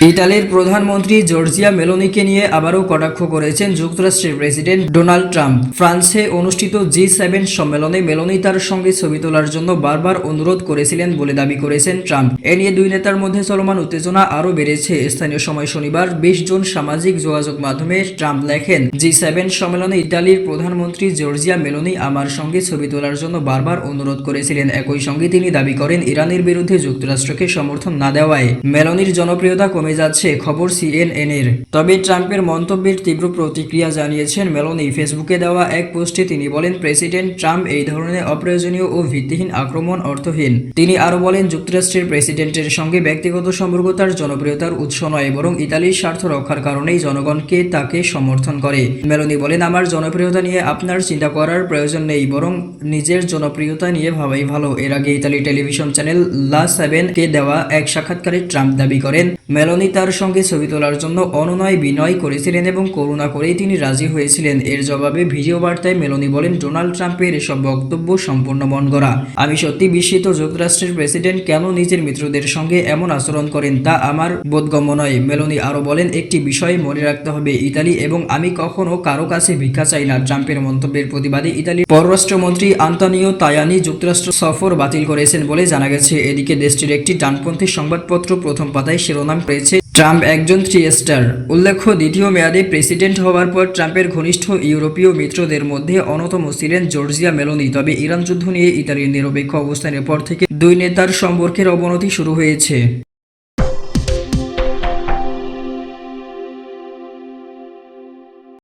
ইতালির প্রধানমন্ত্রী জর্জিয়া মেলোনিকে নিয়ে আবারও কটাক্ষ করেছেন যুক্তরাষ্ট্রের প্রেসিডেন্ট ডোনাল্ড ট্রাম্প। ফ্রান্সে অনুষ্ঠিত G7 সম্মেলনে মেলোনি তার সঙ্গে ছবি তোলার জন্য বারবার অনুরোধ করেছিলেন বলে দাবি করেছেন ট্রাম্প। এ নিয়ে দুই নেতার মধ্যে চলমান উত্তেজনা আরও বেড়েছে। স্থানীয় সময় শনিবার 20 জুন সামাজিক যোগাযোগ মাধ্যমে ট্রাম্প লেখেন, G7 সম্মেলনে ইতালির প্রধানমন্ত্রী জর্জিয়া মেলোনি আমার সঙ্গে ছবি তোলার জন্য বারবার অনুরোধ করেছিলেন। একই সঙ্গে তিনি দাবি করেন, ইরানের বিরুদ্ধে যুক্তরাষ্ট্রকে সমর্থন না দেওয়ায় মেলোনির জনপ্রিয়তা কমে যাচ্ছে। খবর CNN এর। তবে ট্রাম্পের মন্তব্যের তীব্র প্রতিক্রিয়া জানিয়েছেন মেলোনি। ফেসবুকে দেওয়া এক পোস্টে তিনি বলেন, প্রেসিডেন্ট ট্রাম্প এই ধরনের অপ্রয়োজনীয় ও ভিত্তিহীন আক্রমণ অর্থহীন। তিনি আরও বলেন, যুক্তরাষ্ট্রের প্রেসিডেন্টের সঙ্গে ব্যক্তিগত সম্পর্ক তার জনপ্রিয়তার উৎস নয়, বরং ইতালির স্বার্থ রক্ষার কারণেই জনগণকে তাকে সমর্থন করে। মেলোনি বলেন, আমার জনপ্রিয়তা নিয়ে আপনার চিন্তা করার প্রয়োজন নেই, বরং নিজের জনপ্রিয়তা নিয়ে ভাবাই ভালো। এর আগে ইতালি টেলিভিশন চ্যানেল লা 7 কে দেওয়া এক সাক্ষাৎকারে ট্রাম্প দাবি করেন, মেলোনি তার সঙ্গে ছবি তোলার জন্য অনুনয় বিনয় করেছিলেন এবং করুণা করেই তিনি রাজি হয়েছিলেন। এর জবাবে ভিডিও বার্তায় মেলোনি বলেন, ডোনাল্ড ট্রাম্পের এসব বক্তব্য সম্পূর্ণ মন গড়া। আমি সত্যি বিস্মিত। যুক্তরাষ্ট্রের প্রেসিডেন্ট কেন নিজের মিত্রদের সঙ্গে এমন আচরণ করেন তা আমার বোধগম্য নয়। মেলোনি আরও বলেন, একটি বিষয় মনে রাখতে হবে, ইতালি এবং আমি কখনো কারো কাছে ভিক্ষা চাই না। ট্রাম্পের মন্তব্যের প্রতিবাদে ইতালির পররাষ্ট্রমন্ত্রী আন্তোনিও তায়ানি যুক্তরাষ্ট্র সফর বাতিল করেছেন বলে জানা গেছে। এদিকে দেশটির একটি ডানপন্থী সংবাদপত্র প্রথম পাতায় শিরোনাম পেয়েছে, ট্রাম্প একজন 3 স্টার। উল্লেখ্য, দ্বিতীয় মেয়াদে প্রেসিডেন্ট হওয়ার পর ট্রাম্পের ঘনিষ্ঠ ইউরোপীয় মিত্রদের মধ্যে অন্যতম ছিলেন জর্জিয়া মেলোনি। তবে ইরান যুদ্ধ নিয়ে ইতালির নিরপেক্ষ অবস্থানের পর থেকে দুই নেতার সম্পর্কের অবনতি শুরু হয়েছে।